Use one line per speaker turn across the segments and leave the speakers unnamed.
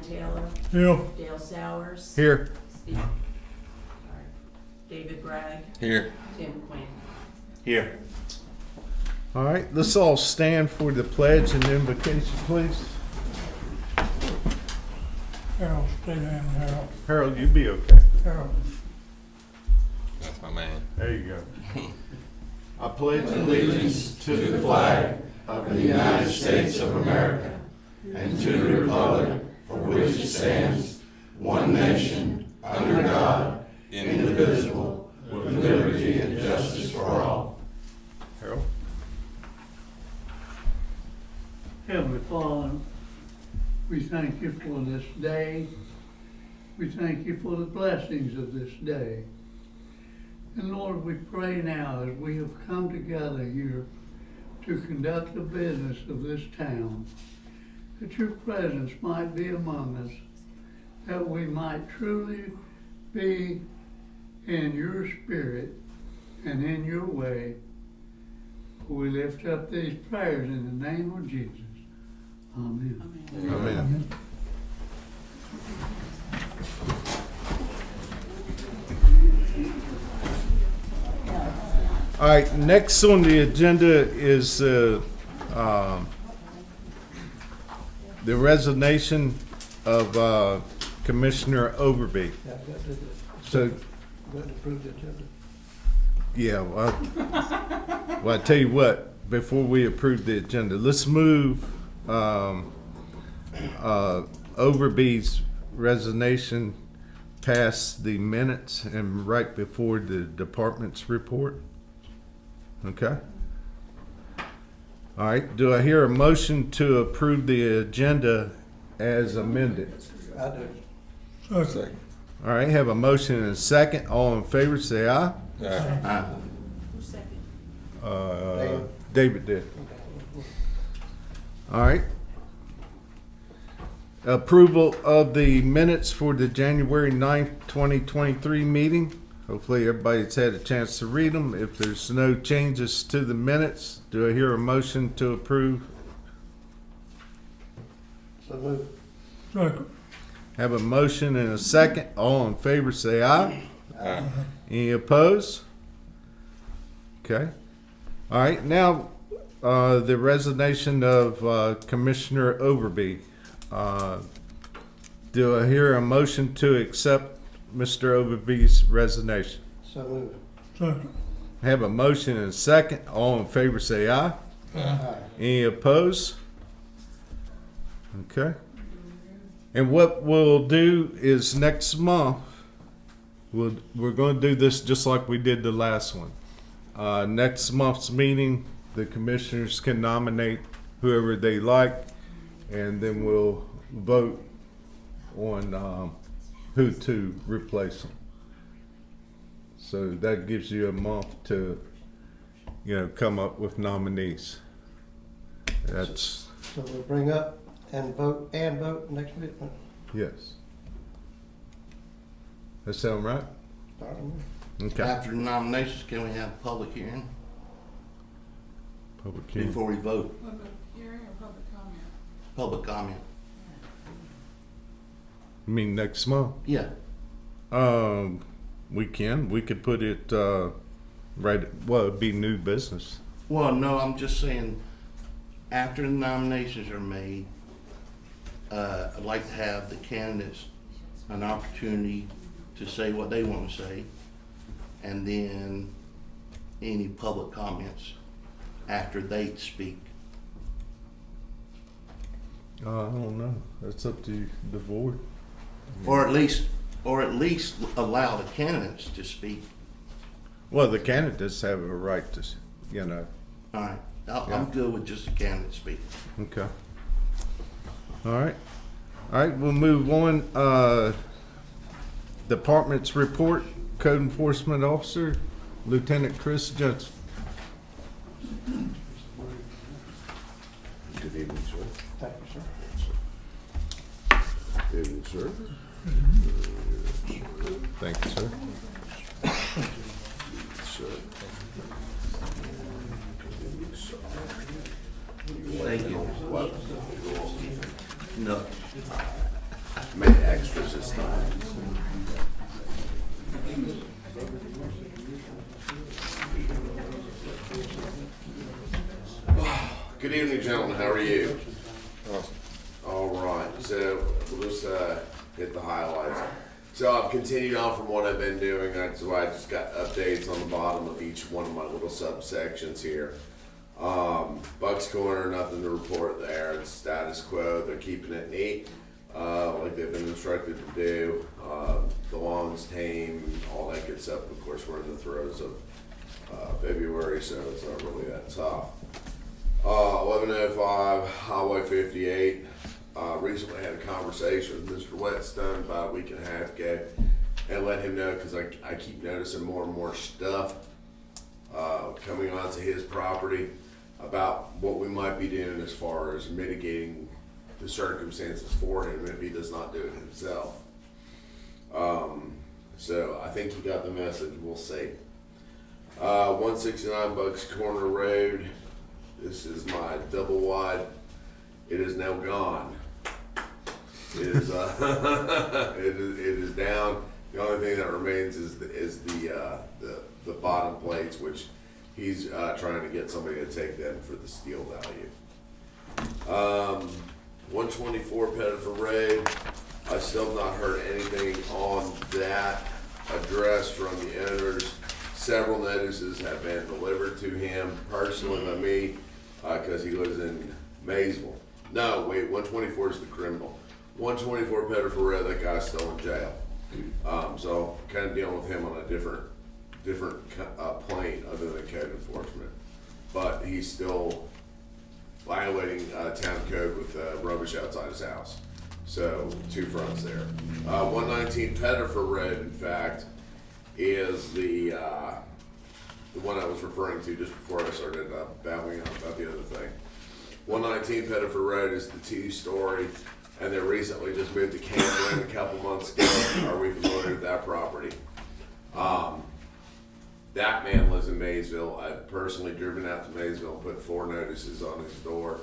Taylor,
Here.
Dale Sowers.
Here.
Steve, David Bragg,
Here.
Tim Quinn.
Here.
All right, let's all stand for the pledge and invocation, please.
Harold, stay down, Harold.
Harold, you be okay.
Harold.
That's my man.
There you go. I pledge
allegiance to the flag of the United States of America and to the republic for which it stands, one nation, under God, indivisible, with liberty and justice for all.
Harold.
Heavenly Father, we thank you for this day. We thank you for the blessings of this day. And Lord, we pray now as we have come together here to conduct the business of this town, that your presence might be among us, that we might truly be in your spirit and in your way. We lift up these prayers in the name of Jesus. Amen.
Amen. All right, next on the agenda is the resignation of Commissioner Overby. So, yeah, well, I tell you what, before we approve the agenda, let's move Overby's resignation past the minutes and right before the department's report. Okay. All right, do I hear a motion to approve the agenda as amended?
I do.
Second.
All right, have a motion and a second. All in favor, say aye.
Who's second?
David did. All right. Approval of the minutes for the January 9th, 2023 meeting. Hopefully everybody's had a chance to read them. If there's no changes to the minutes, do I hear a motion to approve?
So move.
Second.
Have a motion and a second. All in favor, say aye.
Aye.
Any opposed? Okay. All right, now, the resignation of Commissioner Overby. Do I hear a motion to accept Mr. Overby's resignation?
So move.
Second.
Have a motion and a second. All in favor, say aye.
Aye.
Any opposed? Okay. And what we'll do is next month, we're going to do this just like we did the last one. Next month's meeting, the commissioners can nominate whoever they like, and then we'll vote on who to replace them. So that gives you a month to, come up with nominees. That's,
So we'll bring up and vote next week.
yes. That sound right? Okay.
After the nominations, can we have a public hearing
Public hearing.
before we vote?
Public hearing or public comment?
Public comment.
You mean next month?
Yeah.
We could put it, it'd be new business.
Well, no, I'm just saying, after the nominations are made, I'd like to have the candidates an opportunity to say what they want to say, and then any public comments after they speak.
I don't know. That's up to the board.
Or at least allow the candidates to speak.
Well, the candidates have a right to,
All right.
Yeah.
I'm good with just the candidates speaking.
Okay. All right. All right, we'll move on. Department's report, Code Enforcement Officer, Lieutenant Chris Judson.
Good evening, sir.
Thank you, sir.
Good evening, sir.
Thank you, sir.
Sir.
Thank you.
What?
No.
Made extras this time. Good evening, gentlemen. How are you?
Awesome.
All right, so we'll just hit the highlights. So I've continued on from what I've been doing. That's why I just got updates on the bottom of each one of my little subsections here. Bucks Corner, nothing to report there. It's status quo. They're keeping it neat, like they've been instructed to do. The lawn's tame, all that good stuff. Of course, we're in the throes of February, so it's not really that tough. 1105 Highway 58. Recently had a conversation with Mr. Whetstone about a week and a half ago and let him know, because I keep noticing more and more stuff coming onto his property about what we might be doing as far as mitigating the circumstances for him if he does not do it himself. So I think he got the message. We'll see. 169 Bucks Corner Road. This is my double wide. It is now gone. It is it is down. The only thing that remains is the bottom plates, which he's trying to get somebody to take them for the steel value. 124 Pettifer Road. I still have not heard anything on that address from the owners. Several notices have been delivered to him personally by me, because he lives in Maysville. No, wait, 124 is the criminal. 124 Pettifer Road, that guy's still in jail. So kind of dealing with him on a different plane other than code enforcement. But he's still violating town code with rubbish outside his house. So 2 fronts there. 119 Pettifer Road, in fact, is the one I was referring to just before I started babbling on about the other thing. 119 Pettifer Road is the 2-story, and they recently just moved to Cameron a couple months ago. Are we familiar with that property? That man lives in Maysville. I've personally driven out to Maysville and put 4 notices on his door,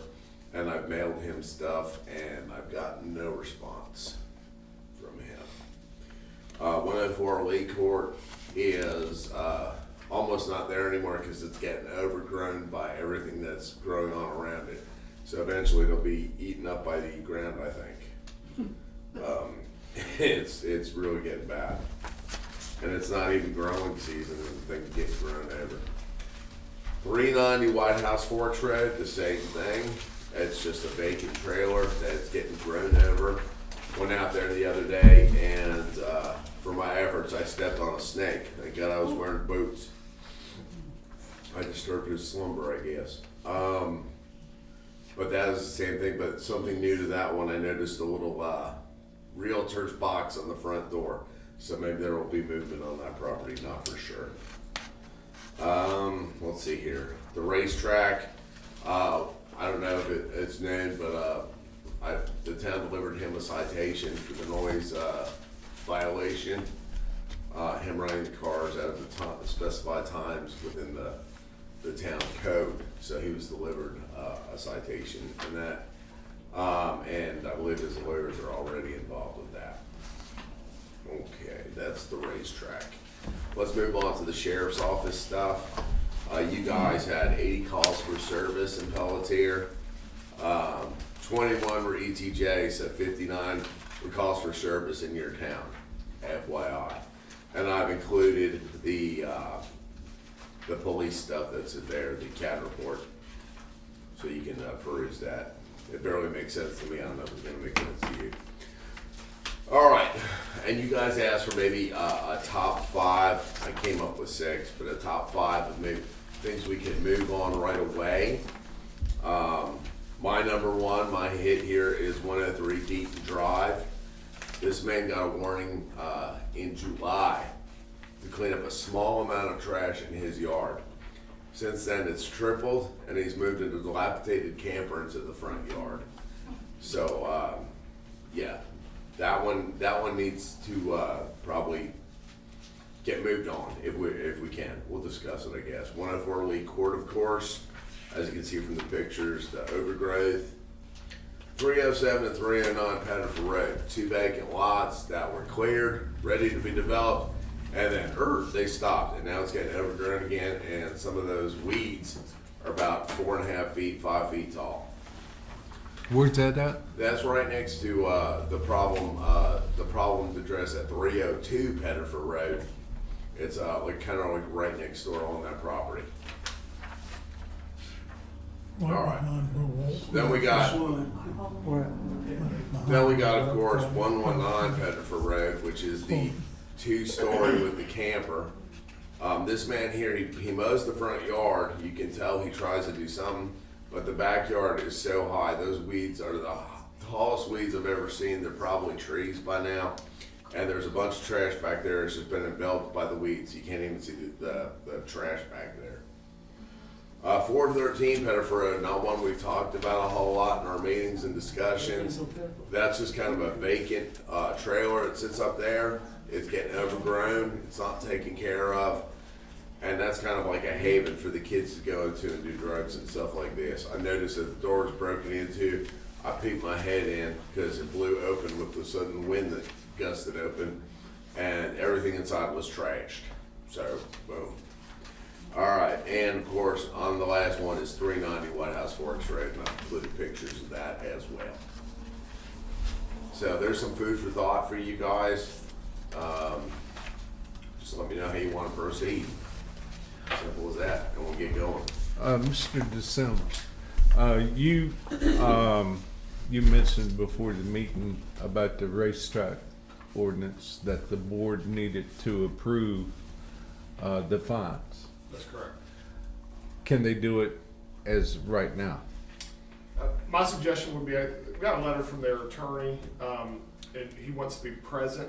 and I've mailed him stuff, and I've gotten no response from him. 104 Lee Court is almost not there anymore because it's getting overgrown by everything that's growing on around it. So eventually it'll be eaten up by the ground, I think. It's really getting bad. And it's not even growing season and things get grown over. 390 White House Forks Road, the same thing. It's just a vacant trailer that's getting grown over. Went out there the other day, and for my efforts, I stepped on a snake. Thank God I was wearing boots. I disturbed his slumber, I guess. But that is the same thing, but something new to that one, I noticed a little realtor's box on the front door. So maybe there will be movement on that property, not for sure. Let's see here. The racetrack, I don't know if it's known, but the town delivered him a citation for the noise violation. Him running the cars out of the specified times within the town code. So he was delivered a citation in that. And I believe his lawyers are already involved with that. Okay, that's the racetrack. Let's move on to the sheriff's office stuff. You guys had 80 calls for service in Pelletier. 21 were ETJ, so 59 were calls for service in your town, FYI. And I've included the police stuff that's in there, the CAD report, so you can peruse that. It barely makes sense to me. I don't know if it's going to make sense to you. All right, and you guys asked for maybe a top 5. I came up with 6, but a top 5 of maybe things we can move on right away. My number 1, my hit here is 103 Deaton Drive. This man got a warning in July to clean up a small amount of trash in his yard. Since then, it's tripled, and he's moved into a dilapidated camper into the front yard. So, yeah, that one needs to probably get moved on if we can. We'll discuss it, I guess. 104 Lee Court, of course, as you can see from the pictures, the overgrowth. 307 and 309 Pettiford Road, 2 vacant lots that were cleared, ready to be developed, and then they stopped, and now it's getting overgrown again, and some of those weeds are about 4.5 feet, 5 feet tall.
Where's that at?
That's right next to the problem address at 302 Pettiford Road. It's like kind of like right next door on that property.
What
All right.
line
Then we got, of course, 119 Pettiford Road, which is the 2-story with the camper. This man here, he mows the front yard. You can tell he tries to do something, but the backyard is so high. Those weeds are the tallest weeds I've ever seen. They're probably trees by now. And there's a bunch of trash back there. It's just been enveloped by the weeds. You can't even see the trash back there. 413 Pettiford Road, not one we've talked about a whole lot in our meetings and discussions. That's just kind of a vacant trailer that sits up there. It's getting overgrown. It's not taken care of. And that's kind of like a haven for the kids to go into and do drugs and stuff like this. I noticed that the door was broken into. I peeked my head in because it blew open with the sudden wind that gusted open, and everything inside was trashed. So, boom. All right, and of course, on the last one is 390 White House Forks Road, and I've included pictures of that as well. So there's some food for thought for you guys. Just let me know how you want to proceed. Simple as that, and we'll get going.
Mr. December, you mentioned before the meeting about the racetrack ordinance that the board needed to approve the fines.
That's correct.
Can they do it as right now?
My suggestion would be, we got a letter from their attorney, and he wants to be present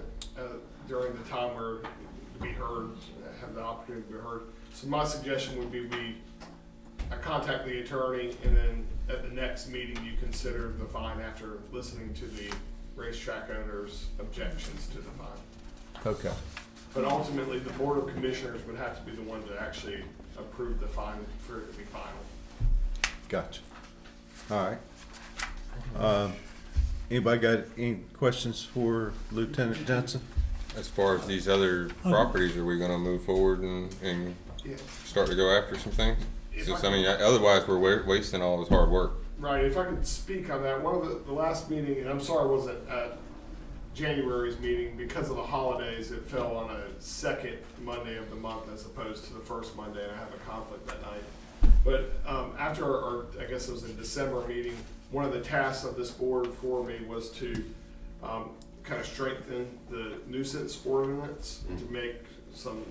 during the time where to be heard, have the opportunity to be heard. So my suggestion would be I contact the attorney, and then at the next meeting you consider the fine after listening to the racetrack owner's objections to the fine.
Okay.
But ultimately, the Board of Commissioners would have to be the one to actually approve the fine for it to be final.
Gotcha. All right. Anybody got any questions for Lieutenant Johnson?
As far as these other properties, are we gonna move forward and
Yeah.
start to go after some things? Otherwise we're wasting all this hard work.
Right, if I could speak on that, one of the last meeting, and I'm sorry I wasn't at January's meeting, because of the holidays, it fell on a second Monday of the month as opposed to the first Monday, and I have a conflict that night. But after our, I guess it was in December meeting, one of the tasks of this board for me was to kind of strengthen the nuisance ordinance to make some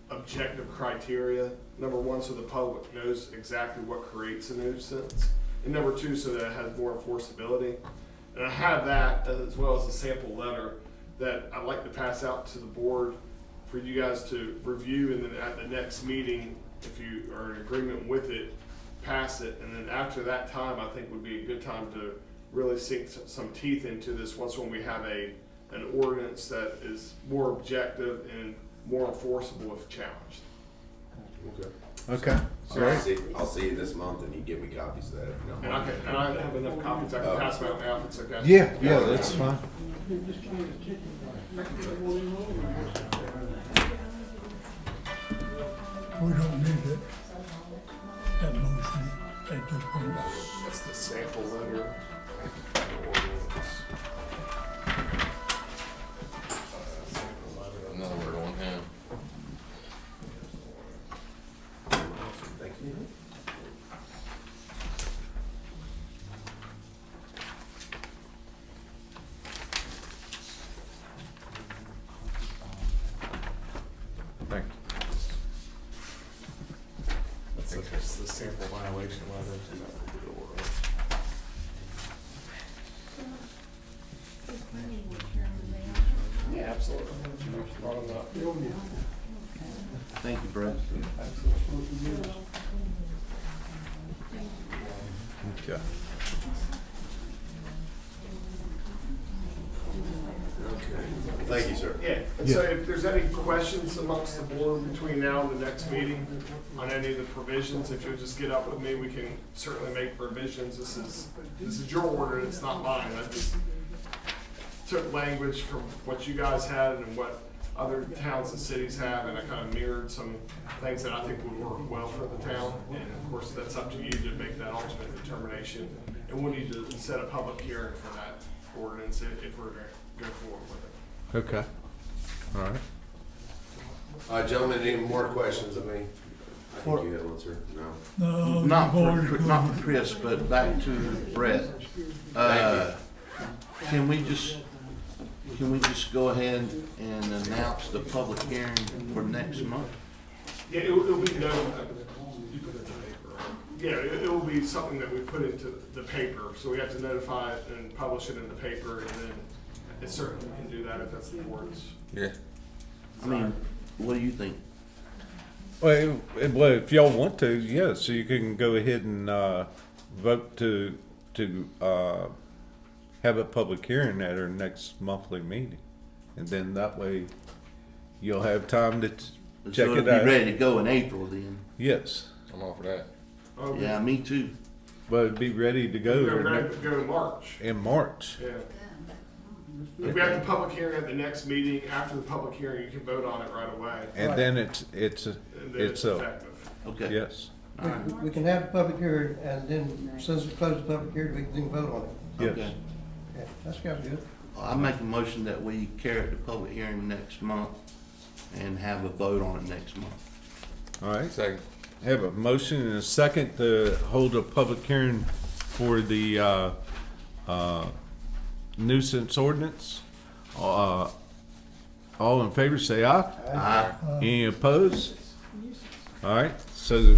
objective criteria. Number one, so the public knows exactly what creates a nuisance. And number two, so that it has more enforceability. And I have that as well as a sample letter that I'd like to pass out to the board for you guys to review, and then at the next meeting, if you are in agreement with it, pass it. And then after that time, I think would be a good time to really sink some teeth into this once when we have an ordinance that is more objective and more enforceable if challenged.
Okay.
Okay.
So I'll see you this month, and you give me copies of that. If you don't mind.
And I have enough copies, I can pass them out now if it's okay.
Yeah, that's fine.
We don't need it. That motion at this point.
That's the sample letter.
Another word on him.
Thank you.
Thank you.
That's the sample violation letter. Yeah, absolutely. Brought them up.
Thank you, Brett.
Okay.
Okay. Thank you, sir.
Yeah, and so if there's any questions amongst the board between now and the next meeting on any of the provisions, if you'll just get up with me, we can certainly make revisions. This is your order, it's not mine. I just took language from what you guys had and what other towns and cities have, and I kind of mirrored some things that I think would work well for the town. And of course, that's up to you to make that ultimate determination. And we'll need to set a public hearing for that ordinance if we're gonna go forward with it.
Okay. All right.
All right, gentlemen, any more questions of me? I think you had one, sir. No.
No,
Not
we've already
not
covered
for Chris, but back to Brett. Can we just go ahead and announce the public hearing for next month?
Yeah, it'll be no, you put it in the paper. Yeah, it will be something that we put into the paper, so we have to notify it and publish it in the paper, and then it certainly can do that if that's the board's.
Yeah.
I mean, what do you think?
Well, if y'all want to, yeah, so you can go ahead and vote to have a public hearing at our next monthly meeting, and then that way you'll have time to check
So
it
it'll
out.
be ready to go in April then?
Yes,
I'm all for that.
Oh,
Yeah, me too.
but it'd be ready to go
We're
in
ready to go in March.
March.
Yeah. If we have the public hearing at the next meeting, after the public hearing, you can vote on it right away,
And then it's
and then it's
a
effective.
Okay.
yes,
All right.
We can have a public hearing, and then, as soon as we close the public hearing, we can then vote on it.
yes.
Okay.
Yeah, that sounds good.
I make a motion that we carry it to public hearing next month and have a vote on it next month.
All right.
Second.
Have a motion and a second to hold a public hearing for the nuisance ordinance. All in favor, say aye.
Aye.
Any opposed? All right, so,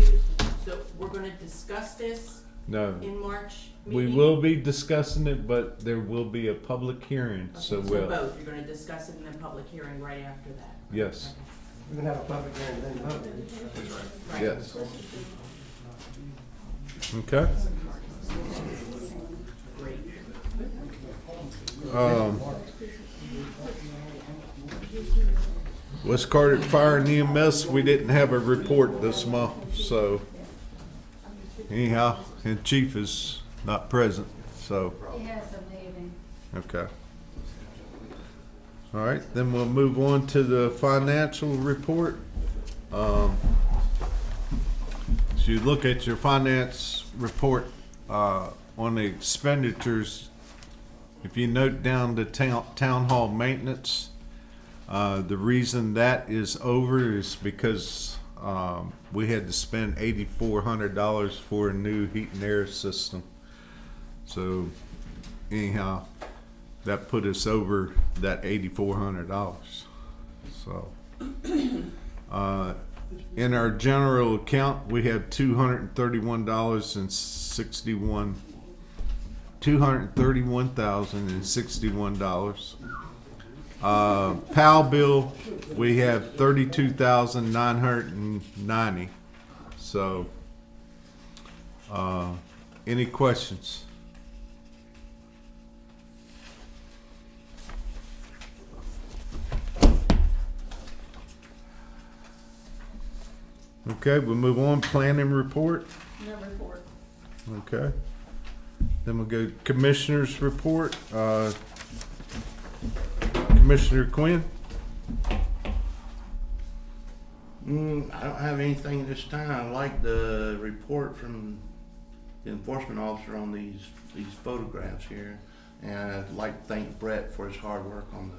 So we're gonna discuss this
no,
in March
we
meeting?
will be discussing it, but there will be a public hearing,
Okay,
so
both, you're gonna discuss it in the public hearing right after that?
yes,
We can have a public hearing, and then vote.
Right.
yes. Okay.
Great.
West Carter Fire and EMS, we didn't have a report this month, so anyhow, and Chief is not present, so,
Yes, I'm leaving.
okay. All right, then we'll move on to the financial report. So you look at your finance report, on the expenditures, if you note down the town hall maintenance, the reason that is over is because we had to spend $8,400 for a new heat and air system. So anyhow, that put us over that $8,400. So in our general account, we have $231,061. PAL bill, we have 32,990. So, any questions? Okay, we'll move on. Planning report.
No report.
Okay. Then we'll go commissioners report. Commissioner Quinn.
I don't have anything this time. I like the report from the enforcement officer on these photographs here. And I'd like to thank Brett for his hard work on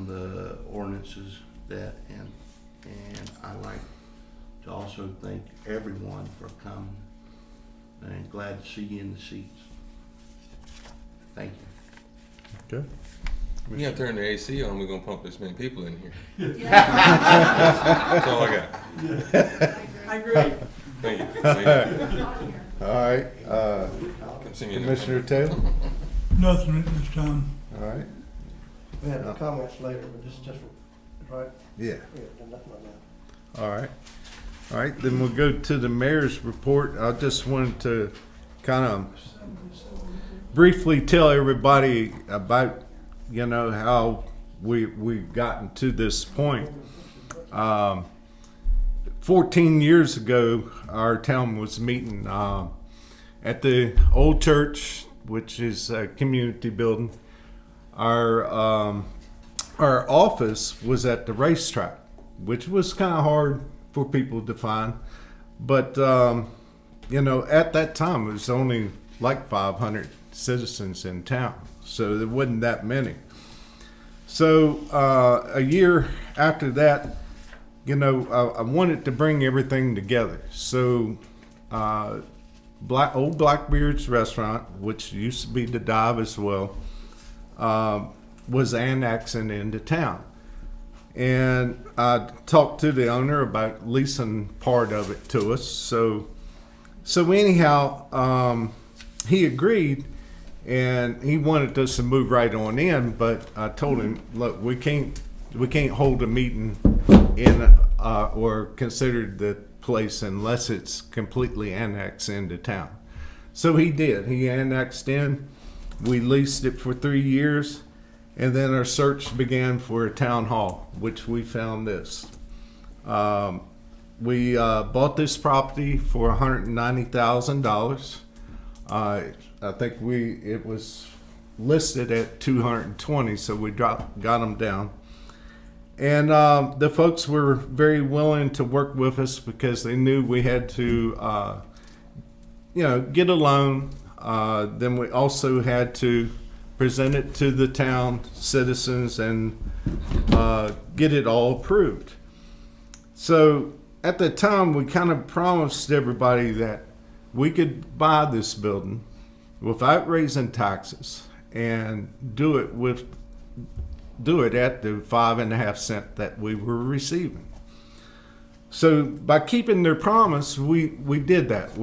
the ordinances and I like to also thank everyone for coming. And glad to see you in the seats. Thank you.
Okay.
You gotta turn the AC on, we're gonna pump this many people in here. That's all I got.
I agree.
Thank you. Thank you.
All right.
Continue.
Commissioner Taylor.
nothing at this time.
All right.
We have the comments later, but this is just, right?
Yeah.
Yeah, nothing like that.
All right. All right. Then we'll go to the mayor's report. I just wanted to kind of briefly tell everybody about you know, how we've gotten to this point. 14 years ago, our town was meeting at the old church, which is a community building. Our office was at the racetrack, which was kind of hard for people to find. But, you know, at that time, it was only like 500 citizens in town. So there wasn't that many. So a year after that, you know, I wanted to bring everything together. So old Blackbeard's restaurant, which used to be the Dive as well, was annexing into town. And I talked to the owner about leasing part of it to us. So anyhow, he agreed, and he wanted us to move right on in. But I told him, look, we can't hold a meeting in or consider the place unless it's completely annexed into town. So he did. He annexed in. We leased it for 3 years. And then our search began for a town hall, which we found this. We bought this property for $190,000. I think it was listed at 220, so we got them down. And the folks were very willing to work with us because they knew we had to, you know, get a loan. Then we also had to present it to the town citizens and get it all approved. So at the time, we kind of promised everybody that we could buy this building without raising taxes and do it at the 5.5 cents that we were receiving. So by keeping their promise, we did that.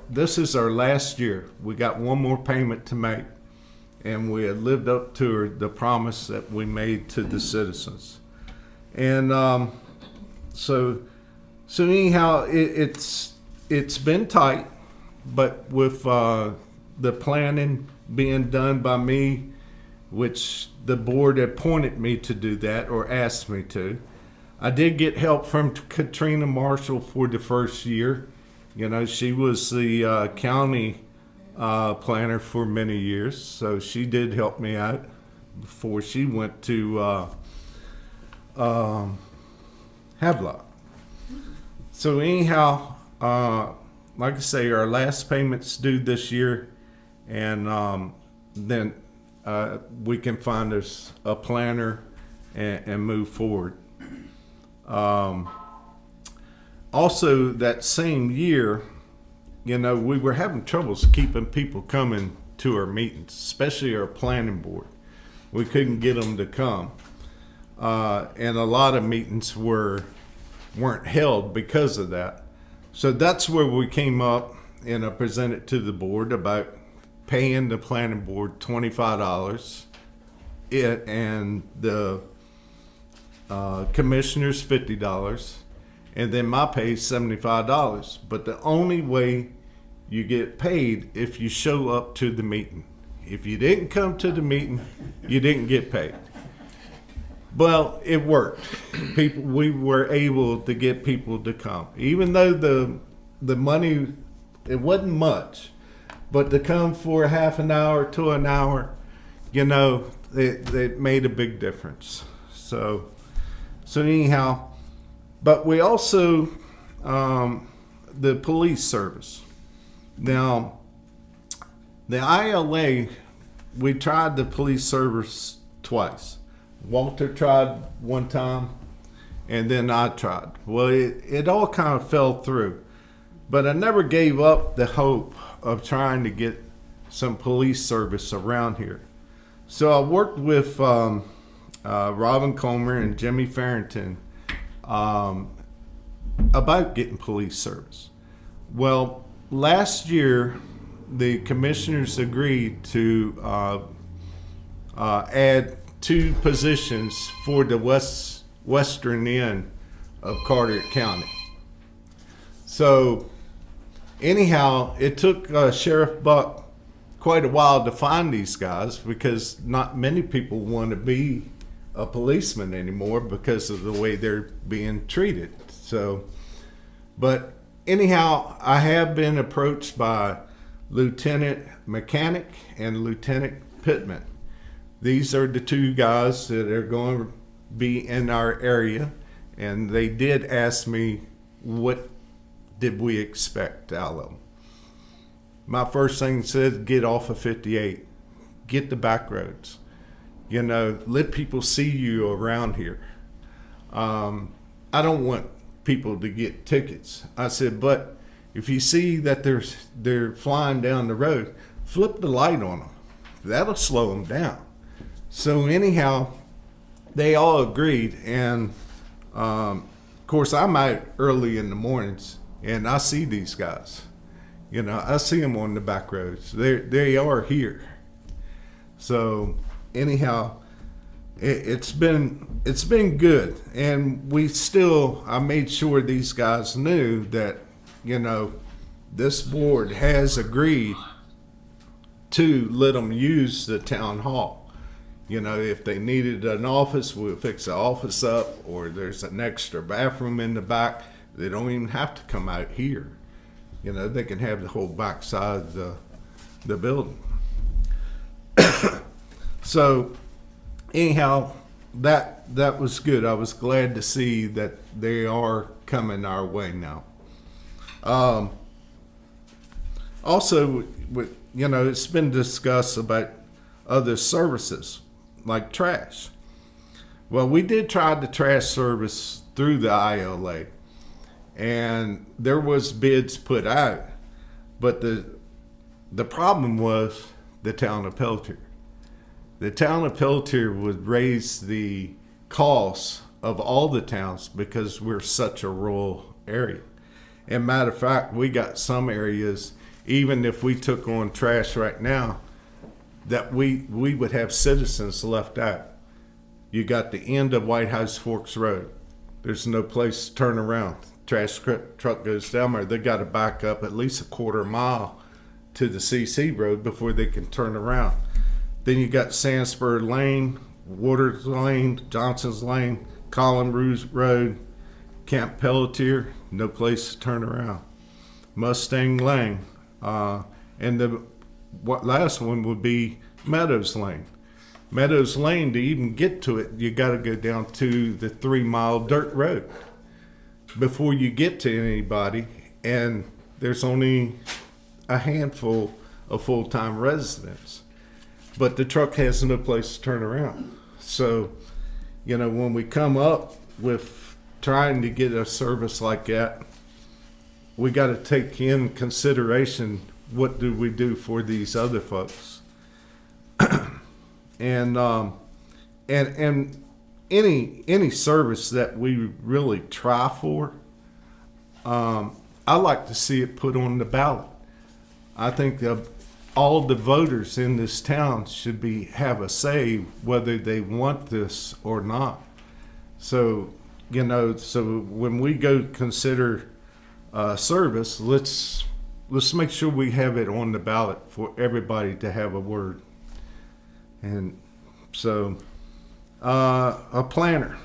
This is our last year. We got one more payment to make, and we had lived up to the promise that we made to the citizens. And so anyhow, it's been tight, but with the planning being done by me, which the board appointed me to do that or asked me to. I did get help from Katrina Marshall for the first year. You know, she was the county planner for many years, so she did help me out before she went to Havelock. So anyhow, like I say, our last payment's due this year, and then we can find us a planner and move forward. Also, that same year, you know, we were having troubles keeping people coming to our meetings, especially our planning board. We couldn't get them to come. And a lot of meetings weren't held because of that. So that's where we came up, and I presented to the board about paying the planning board $25, and the commissioners $50, and then my pay is $75. But the only way you get paid if you show up to the meeting. If you didn't come to the meeting, you didn't get paid. Well, it worked. We were able to get people to come, even though the money, it wasn't much. But to come for a half an hour to an hour, you know, it made a big difference. So anyhow, but we also, the police service. Now, the ILA, we tried the police service twice. Walter tried one time, and then I tried. Well, it all kind of fell through. But I never gave up the hope of trying to get some police service around here. So I worked with Robin Comer and Jimmy Farrington about getting police service. Well, last year, the commissioners agreed to add 2 positions for the western end of Carteret County. So anyhow, it took Sheriff Buck quite a while to find these guys because not many people want to be a policeman anymore because of the way they're being treated. So, but anyhow, I have been approached by Lieutenant Mechanic and Lieutenant Pittman. These are the two guys that are going to be in our area, and they did ask me what did we expect out of them. My first thing said, get off of 58, get the back roads. You know, let people see you around here. I don't want people to get tickets. I said, but if you see that they're flying down the road, flip the light on them. That'll slow them down. So anyhow, they all agreed, and of course I'm out early in the mornings, and I see these guys. You know, I see them on the back roads. They are here. So anyhow, it's been good, and I made sure these guys knew that, you know, this board has agreed to let them use the town hall. You know, if they needed an office, we'll fix the office up, or there's an extra bathroom in the back. They don't even have to come out here. You know, they can have the whole back side of the building. So anyhow, that was good. I was glad to see that they are coming our way now. Also, you know, it's been discussed about other services like trash. Well, we did try the trash service through the ILA, and there was bids put out, but the problem was the town of Peltier. The town of Peltier would raise the costs of all the towns because we're such a rural area. And matter of fact, we got some areas, even if we took on trash right now, that we would have citizens left out. You got the end of White House Forks Road. There's no place to turn around. Trash truck goes down there. They got to back up at least a quarter mile to the CC Road before they can turn around. Then you got Sandspur Lane, Waters Lane, Johnson's Lane, Collin Road, Camp Pelletier, no place to turn around. Mustang Lane, and the last one would be Meadows Lane. Meadows Lane, to even get to it, you got to go down to the 3 mile dirt road before you get to anybody, and there's only a handful of full-time residents. But the truck has no place to turn around. So, you know, when we come up with trying to get a service like that, we got to take in consideration what do we do for these other folks. and any service that we really try for, I like to see it put on the ballot. I think all the voters in this town should have a say whether they want this or not. So, you know, so when we go consider service, let's make sure we have it on the ballot for everybody to have a word. And so, a planner.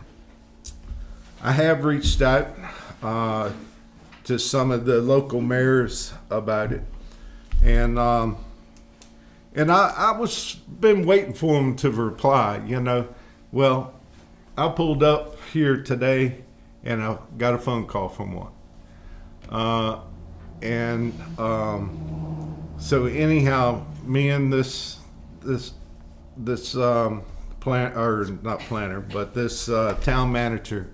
I have reached out to some of the local mayors about it, and I was been waiting for them to reply. You know, well, I pulled up here today, and I got a phone call from one. So anyhow, me and this town manager,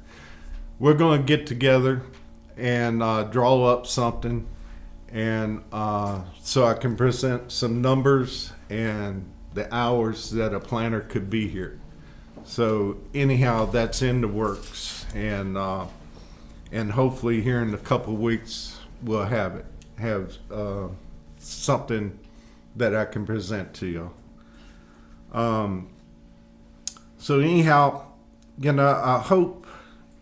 we're going to get together and draw up something, and so I can present some numbers and the hours that a planner could be here. So anyhow, that's in the works, and hopefully here in a couple of weeks we'll have something that I can present to you. So anyhow, you know, I hope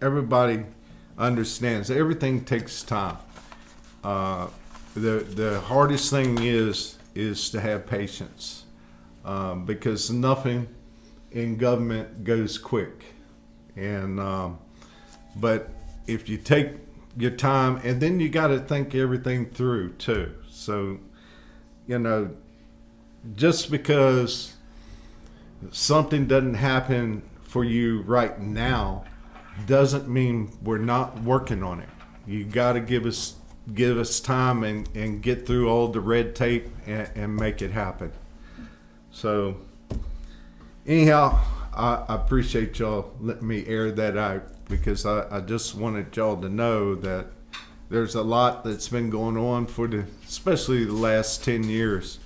everybody understands everything takes time. The hardest thing is is to have patience, because nothing in government goes quick. And but if you take your time, and then you got to think everything through too. So, you know, just because something doesn't happen for you right now doesn't mean we're not working on it. You got to give us time and get through all the red tape and make it happen. So anyhow, I appreciate y'all letting me air that out, because I just wanted y'all to know that there's a lot that's been going on especially the last 10 years.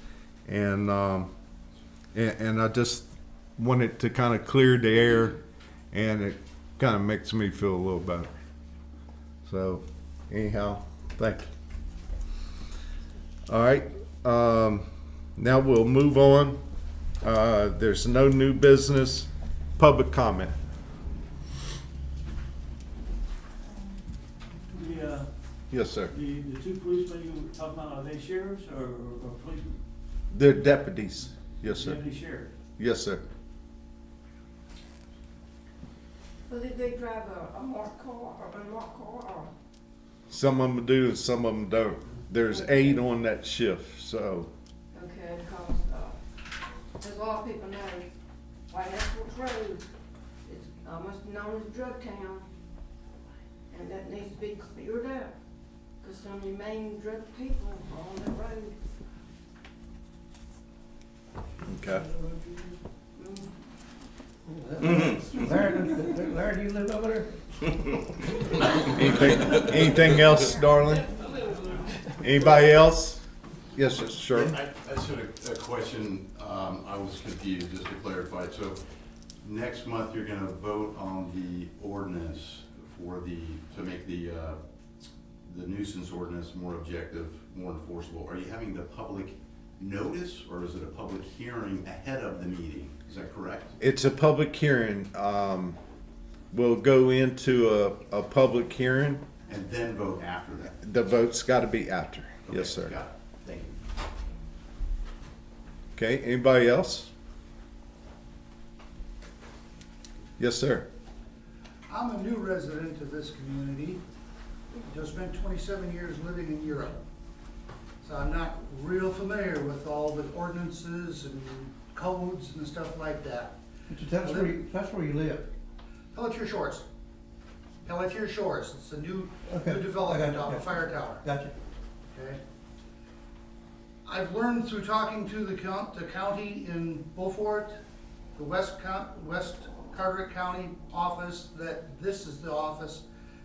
And I just wanted to kind of clear the air, and it kind of makes me feel a little better. So anyhow, thank you. All right, now we'll move on. There's no new business. Public comment. Yes, sir.
The two policemen you were talking about, are they sheriffs or policemen?
They're deputies. Yes, sir.
Deputy sheriff.
Yes, sir.
Well, did they drive a marked car or unmarked car or?
Some of them do and some of them don't. There's 8 on that shift, so.
Okay, because, there's a lot of people know White Airport Road is almost known as a drug town. And that needs to be cleared up, because some of your main drug people are on that road.
Okay.
Larry, do you live over there?
Anything else, darling? Anybody else? Yes, sir, sure.
I just had a question. I was confused, just to clarify. So next month, you're gonna vote on the ordinance to make the nuisance ordinance more objective, more enforceable. Are you having the public notice, or is it a public hearing ahead of the meeting? Is that correct?
It's a public hearing. We'll go into a public hearing.
And then vote after that?
The vote's got to be after.
Okay,
Yes, sir.
got it. Thank you.
Okay, anybody else? Yes, sir.
I'm a new resident of this community. Just spent 27 years living in Europe. So I'm not real familiar with all the ordinances and codes and stuff like that.
That's where you live.
Pelletier Shores. Pelletier Shores. It's a new
Okay.
development
I got
off
you.
a fire tower.
Gotcha.
Okay. I've learned through talking to the county in Beaufort, the West Carteret County office, that this is the office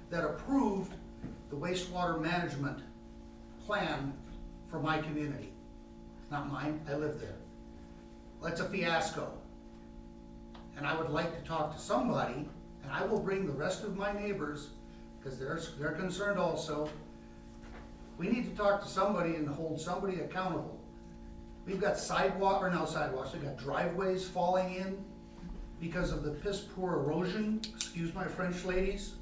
that approved the wastewater management plan for my community. It's not mine, I live there. That's a fiasco. And I would like to talk to somebody, and I will bring the rest of my neighbors, because they're concerned also. We need to talk to somebody and hold somebody accountable. We've got we've got driveways falling in because of the piss poor erosion, excuse my French ladies.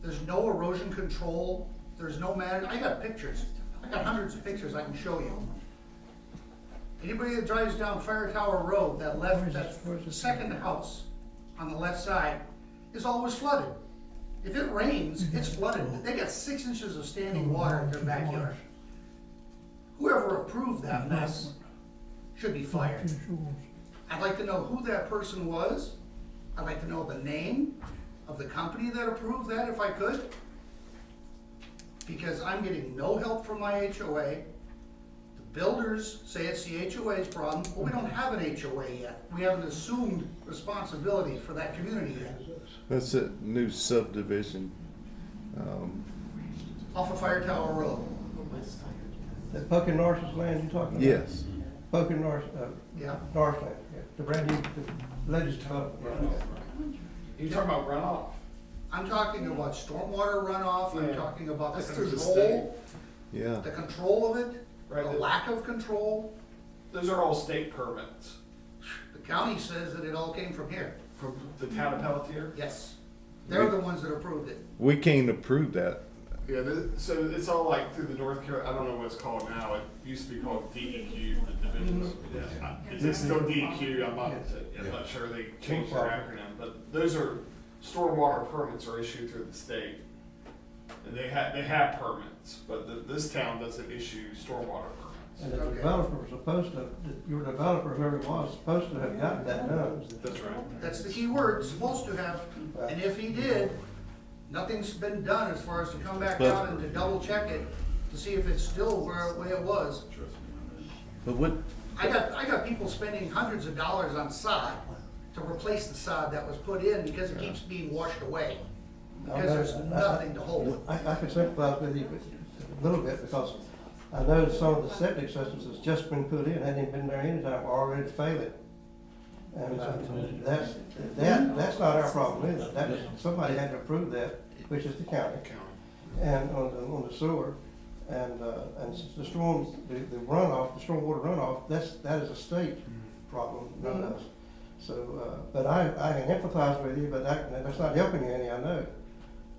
There's no erosion control, there's no I got pictures. I got hundreds of pictures I can show you. Anybody that drives down Fire Tower Road, that second house on the left side is always flooded. If it rains, it's flooded. They got 6 inches of standing water in their backyard. Whoever approved that mess should be fired. I'd like to know who that person was. I'd like to know the name of the company that approved that, if I could. Because I'm getting no help from my HOA. The builders say it's the HOA's problem, but we don't have an HOA yet. We haven't assumed responsibility for that community yet.
That's a new subdivision.
Off of Fire Tower Road.
That Puck and Norse's land you're talking about?
Yes.
Puck and Norse,
Yeah.
Norse land, yeah. The brand new legislative.
You talking about runoff?
I'm talking about stormwater runoff, I'm
Yeah.
talking about the
That's through the
control,
Yeah.
the control of it,
Right,
the
the-
lack of control.
Those are all state permits
The county says that it all came from here.
from the town of Pelletier.
Yes. They're the ones that approved it.
We can't approve that.
Yeah, so it's all like through the North Carolina, I don't know what it's called now, it used to be called DEQ, the division. Is it still DEQ? I'm not sure, they changed their acronym, but those are, stormwater permits are issued through the state. And they have permits, but this town doesn't issue stormwater permits.
And the developer was supposed to, your developer, whoever it was, supposed to have gotten that done.
That's right.
That's the key word, supposed to have, and if he did, nothing's been done as far as to come back out and to double check it to see if it's still the way it was.
But what,
I got people spending hundreds of dollars on sod to replace the sod that was put in because it keeps being washed away. Because there's nothing to hold it.
I could sympathize with you a little bit because I know some of the septic systems that's just been put in, hadn't even been there any time, are already failing. And that's not our problem either. That is, somebody had to approve that, which is the county. And on the sewer, and the storm, the runoff, the stormwater runoff, that is a state problem, not us. So, but I can empathize with you, but that's not helping you any, I know.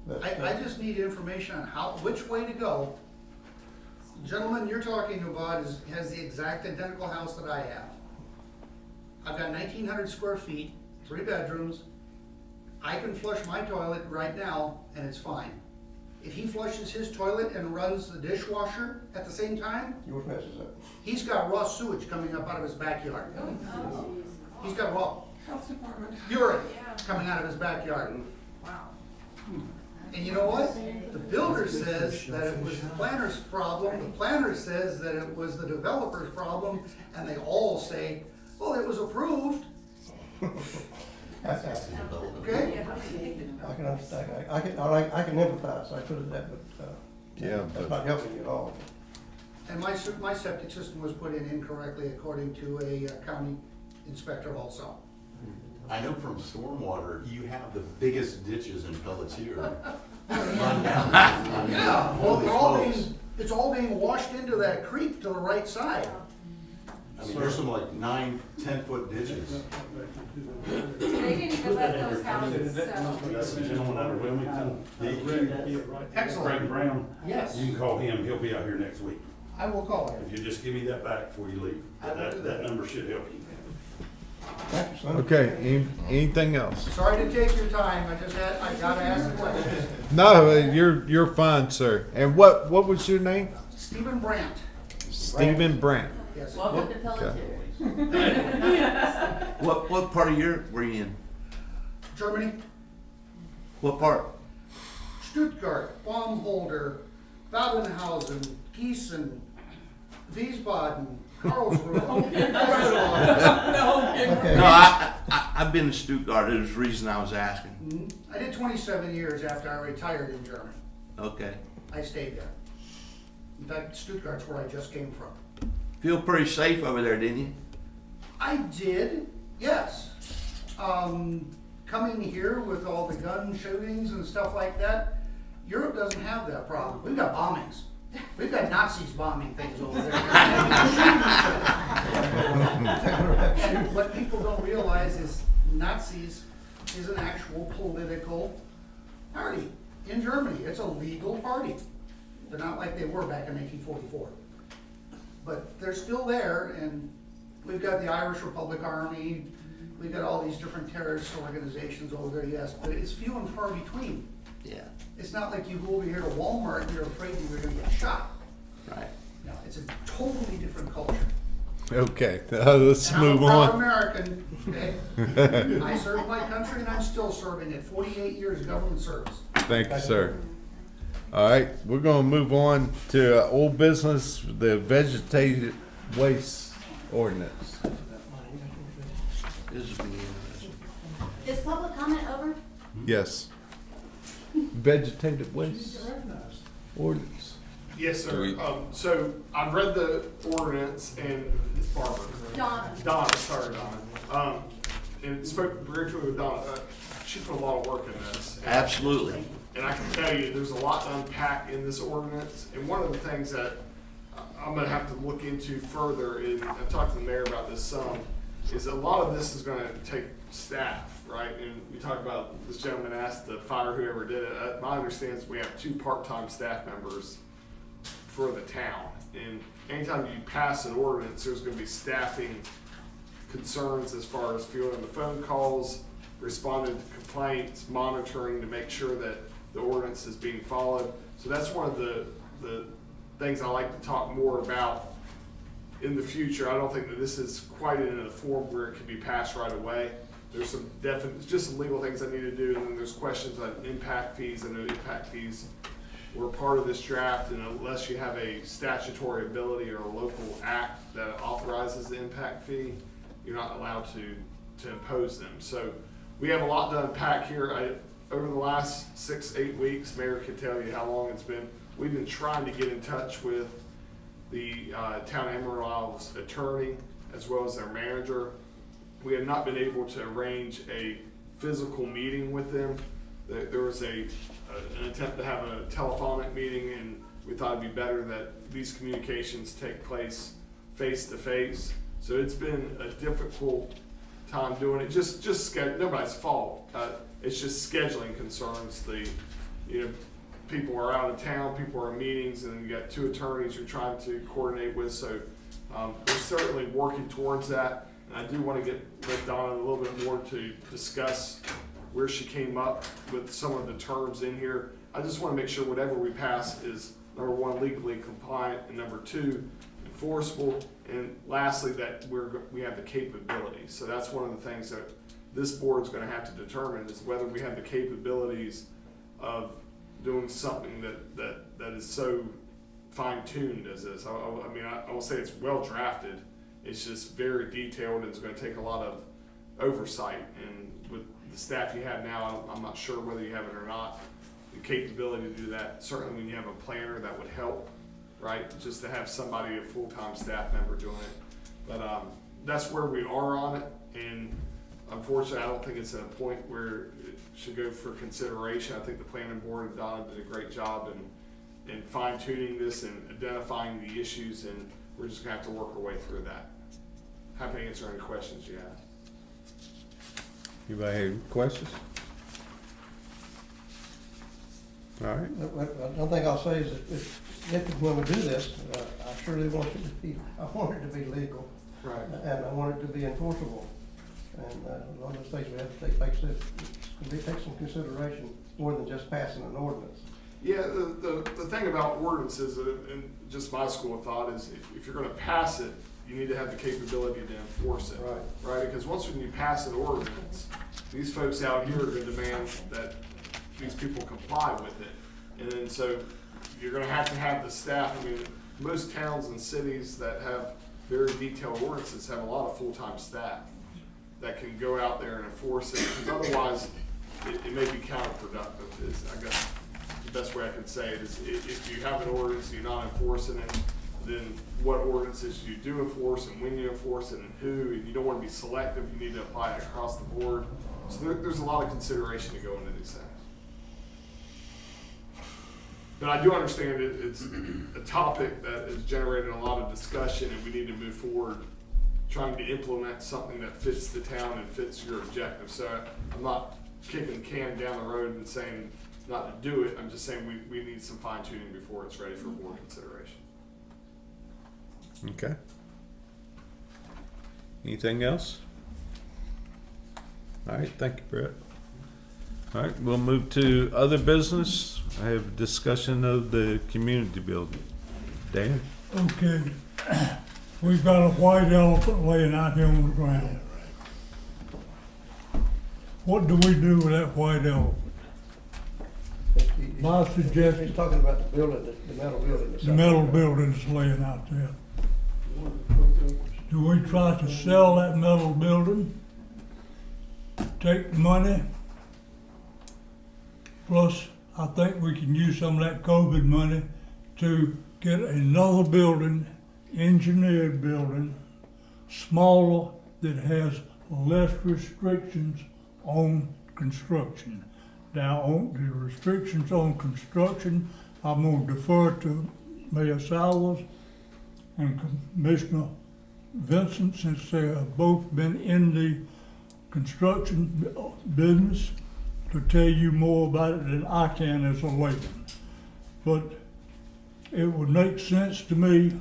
But,
I just need information on which way to go. The gentleman you're talking about has the exact identical house that I have. I've got 1,900 square feet, 3 bedrooms. I can flush my toilet right now and it's fine. If he flushes his toilet and runs the dishwasher at the same time,
yours messes up.
he's got raw sewage coming up out of his backyard. He's got raw
Health department.
urine coming out of his backyard.
Wow.
And you know what? The builder says that it was the planner's problem, the planner says that it was the developer's problem, and they all say, well, it was approved, okay?
I can understand, I can empathize, I put it that, but,
Yeah,
that's
but
not helping you at all.
And my septic system was put in incorrectly according to a county inspector also.
I know from stormwater, you have the biggest ditches in Pelletier. Run down.
Yeah, well,
Holy
it's all being washed into that creek to the right side.
I mean, there's some like 9, 10-foot ditches.
They didn't give up those houses, so.
That's the gentleman out of Wilmington.
Excellent.
Frank Brown.
Yes,
You can call him, he'll be out here next week.
I will call him.
If you just give me that back before you leave, that number should help you.
Thank you, son.
okay, anything else?
Sorry to take your time, I gotta ask the questions.
No, you're fine, sir. And what was your name?
Stephen Brandt,
Stephen Brandt.
yes.
Welcome to Pelletier.
what part of Europe were you in?
Germany,
What part?
Stuttgart, Baumholder, Babenhausen, Gießen, Wiesbaden, Karlsruhe.
Okay.
No, I've been to Stuttgart, there's a reason I was asking.
I did 27 years after I retired in Germany.
Okay.
I stayed there. In fact, Stuttgart's where I just came from.
Feel pretty safe over there, didn't you?
I did, yes. Coming here with all the gun shootings and stuff like that, Europe doesn't have that problem. We've got bombings. We've got Nazis bombing things over there. And what people don't realize is Nazis is an actual political party in Germany. It's a legal party. They're not like they were back in 1944. But they're still there, and we've got the Irish Republic Army, we've got all these different terrorist organizations over there, yes, but it's few and far between.
Yeah.
It's not like you go over here to Walmart and you're afraid you're gonna get shot.
Right.
No, it's a totally different culture.
Okay, let's
And
move
I'm a proud
on.
American, okay? I served my country and I'm still serving it, 48 years government service.
Thank you, sir. All right, we're gonna move on to old business, the vegetated waste ordinance.
This will be interesting.
Is public comment over?
Yes. Vegetated waste ordinance.
Yes,
Do
sir.
we-
So I've read the ordinance and it's Barbara.
Donna.
Donna, sorry, Donna. And spoke briefly with Donna. She put a lot of work in this.
Absolutely.
And I can tell you, there's a lot to unpack in this ordinance. And one of the things that I'm gonna have to look into further is, I've talked to the mayor about this some, is a lot of this is gonna take staff, right? And we talked about, this gentleman asked to fire whoever did it. My understanding is we have 2 part-time staff members for the town. And anytime you pass an ordinance, there's gonna be staffing concerns as far as fielding the phone calls, responding to complaints, monitoring to make sure that the ordinance is being followed. So that's one of the things I like to talk more about in the future. I don't think that this is quite in a form where it can be passed right away. There's some just some legal things I need to do, and then there's questions on impact fees. I know impact fees were part of this draft, and unless you have a statutory ability or a local act that authorizes the impact fee, you're not allowed to impose them. So we have a lot to unpack here. Over the last 6-8 weeks, Mayor can tell you how long it's been. We've been trying to get in touch with the town of Emerald Isle's attorney as well as their manager. We have not been able to arrange a physical meeting with them. There was an attempt to have a telephonic meeting, and we thought it'd be better that these communications take place face to face. So it's been a difficult time doing it. Just nobody's fault. It's just scheduling concerns. People are out of town, people are in meetings, and then you got 2 attorneys you're trying to coordinate with. So we're certainly working towards that. And I do want to get with Donna a little bit more to discuss where she came up with some of the terms in here. I just want to make sure whatever we pass is, number 1, legally compliant, and number 2, enforceable, and lastly, that we have the capability. So that's one of the things that this board's going to have to determine, is whether we have the capabilities of doing something that is so fine-tuned as this. I will say it's well drafted. It's just very detailed, and it's going to take a lot of oversight. And with the staff you have now, I'm not sure whether you have it or not, the capability to do that. Certainly when you have a planner, that would help, right? Just to have somebody, a full-time staff member doing it. But that's where we are on it. And unfortunately, I don't think it's at a point where it should go for consideration. I think the planning board and Donna did a great job in fine-tuning this and identifying the issues, and we're just gonna have to work our way through that. Happy to answer any questions you have.
Anybody have any questions? All right.
One thing I'll say is that if when we do this, I surely want it to be, I want it to be legal.
Right.
And I want it to be enforceable. And a lot of those things we have to take, like I said, take some consideration more than just passing an ordinance.
Yeah, the thing about ordinances, and just my school of thought, is if you're gonna pass it, you need to have the capability to enforce it. Right? Because once when you pass an ordinance, these folks out here are gonna demand that these people comply with it. And then so you're gonna have to have the staff. I mean, most towns and cities that have very detailed ordinances have a lot of full-time staff that can go out there and enforce it, because otherwise it may be counterproductive, is I guess the best way I can say it. Is if you have an ordinance and you're not enforcing it, then what ordinances you do enforce and when you enforce it and who, and you don't want to be selective, you need to apply it across the board. So there's a lot of consideration to go into these things. But I do understand it's a topic that has generated a lot of discussion, and we need to move forward trying to implement something that fits the town and fits your objective. So I'm not kicking the can down the road and saying not to do it. I'm just saying we need some fine tuning before it's ready for board consideration.
Okay. Anything else? All right, thank you, Brett. All right, we'll move to other business. I have a discussion of the community building. Dan?
Okay. We've got a white elephant laying out here on the ground. What do we do with that white elephant? My suggestion.
He's talking about the building, the metal building.
The metal building is laying out there. Do we try to sell that metal building? Take the money? Plus, I think we can use some of that COVID money to get another building, engineered building, smaller, that has less restrictions on construction. Now, on the restrictions on construction, I'm going to defer to Mayor Sowers and Commissioner Vincent, since they have both been in the construction business, to tell you more about it than I can as a layman. But it would make sense to me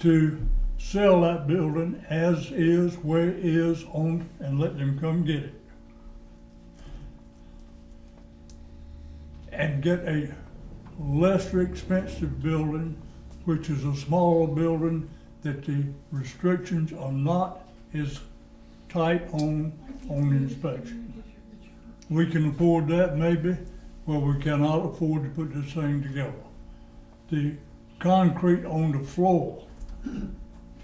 to sell that building as is, where it is on, and let them come get it. And get a lesser expensive building, which is a smaller building that the restrictions are not as tight on inspection. We can afford that maybe, well, we cannot afford to put this thing together. The concrete on the floor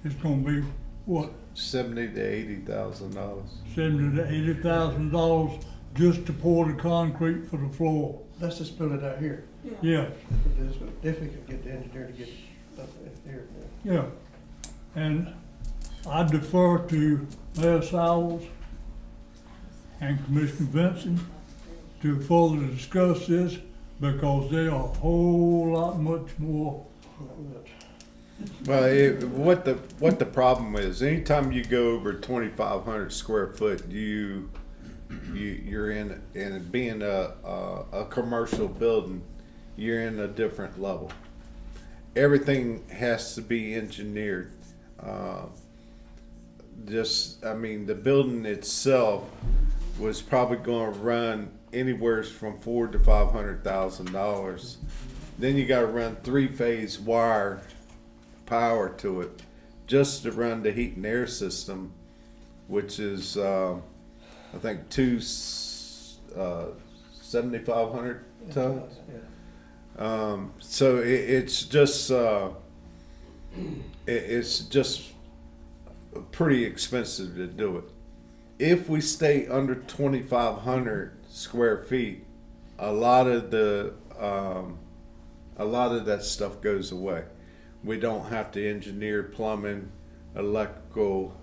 is gonna be, what,
$70,000 to $80,000.
$70,000 to $80,000 just to pour the concrete for the floor.
Let's just build it out here.
Yeah,
Definitely could get the engineer to get up here.
yeah. And I defer to Mayor Sowers and Commissioner Vincent to further discuss this, because they are a whole lot much more.
Well, what the problem is, anytime you go over 2,500 square foot, you're in being a commercial building, you're in a different level. Everything has to be engineered. The building itself was probably going to run anywhere from $400,000 to $500,000. Then you got to run 3-phase wire power to it just to run the heat and air system, which is I think 7,500 tons. So it's just pretty expensive to do it. If we stay under 2,500 square feet, a lot of that stuff goes away. We don't have to engineer plumbing, electrical,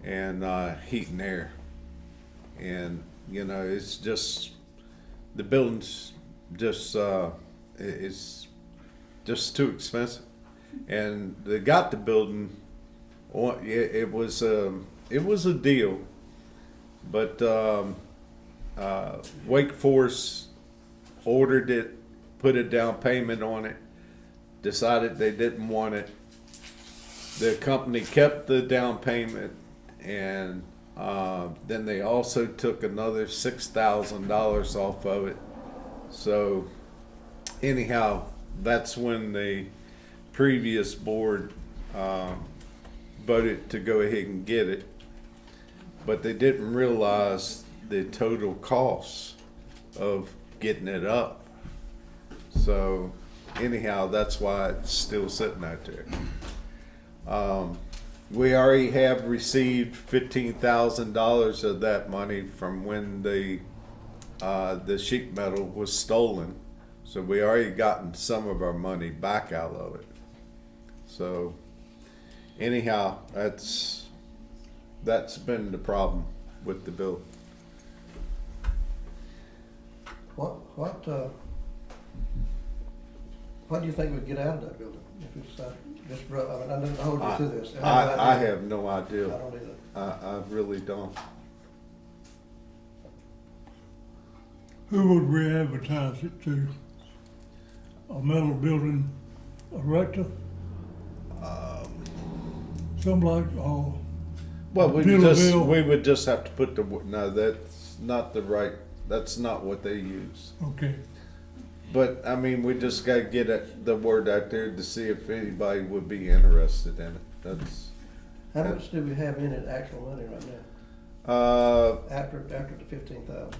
and heat and air. And it's just the building's just it's just too expensive. And they got the building. It was a deal, but Wake Forest ordered it, put a down payment on it, decided they didn't want it. The company kept the down payment, and then they also took another $6,000 off of it. So anyhow, that's when the previous board voted to go ahead and get it, but they didn't realize the total costs of getting it up. So anyhow, that's why it's still sitting out there. We already have received $15,000 of that money from when the sheet metal was stolen. So we already gotten some of our money back out of it. So anyhow, that's been the problem with the bill.
What do you think we'd get out of that building if it's just rough? I mean, I didn't hold you to this.
I have no idea.
I don't either.
I really don't.
Who would we advertise it to? A metal building erector? Something like,
Well, we
Bill.
would just have to put that's not what they use.
okay.
But I mean, we just gotta get the word out there to see if anybody would be interested in it. That's
How much do we have in it, actual money right now? After the 15,000,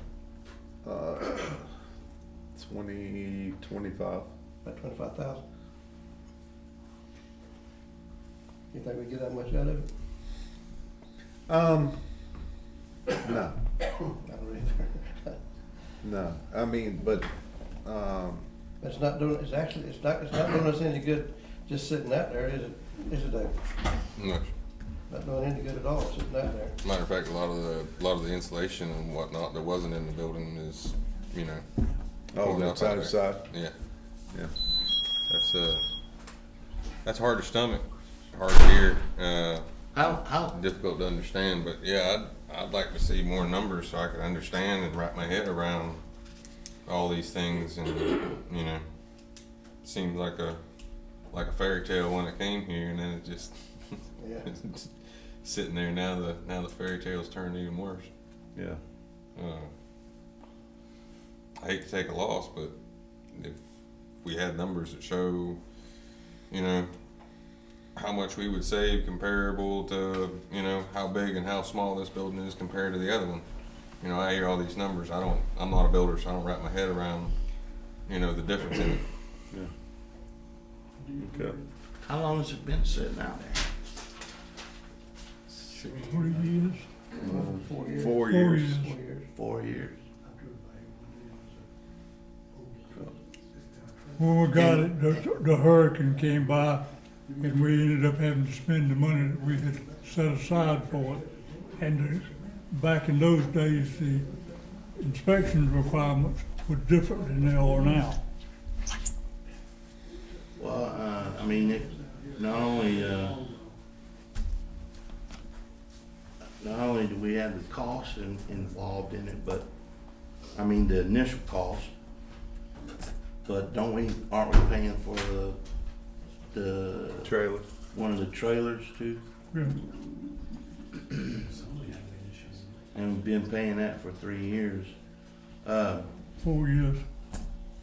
25.
about 25,000. You think we get that much out of it?
No,
I don't either.
no. I mean, but
It's not doing it's not doing us any good just sitting out there, is it? Is it, Dave?
No.
Not doing any good at all, sitting out there.
Matter of fact, a lot of the insulation and whatnot that wasn't in the building is, going
that's
out there.
outside.
Yeah,
Yeah.
that's hard to stomach. hard to hear,
How,
difficult to understand, but yeah, I'd like to see more numbers so I can understand and wrap my head around all these things, and you know, it seems like a fairy tale when it came here, and then it just
Yeah.
sitting there now. The fairy tale's turned even worse.
Yeah.
I hate to take a loss, but if we had numbers that show, you know, how much we would save comparable to, you know, how big and how small this building is compared to the other one. You know, I hear all these numbers. I'm not a builder, so I don't wrap my head around, you know, the difference in it.
Yeah. Okay.
how long has it been sitting out there?
3 years.
4 years.
4 years.
4 years.
4 years.
When we got it, the hurricane came by, and we ended up having to spend the money that we had set aside for it. And back in those days, the inspection requirements were different than they are now.
Well, I mean, it not only do we have the cost involved in it, but I mean the initial cost. But aren't we paying for the
Trailer.
one of the trailers too?
Yeah.
And we've been paying that for 3 years.
4 years.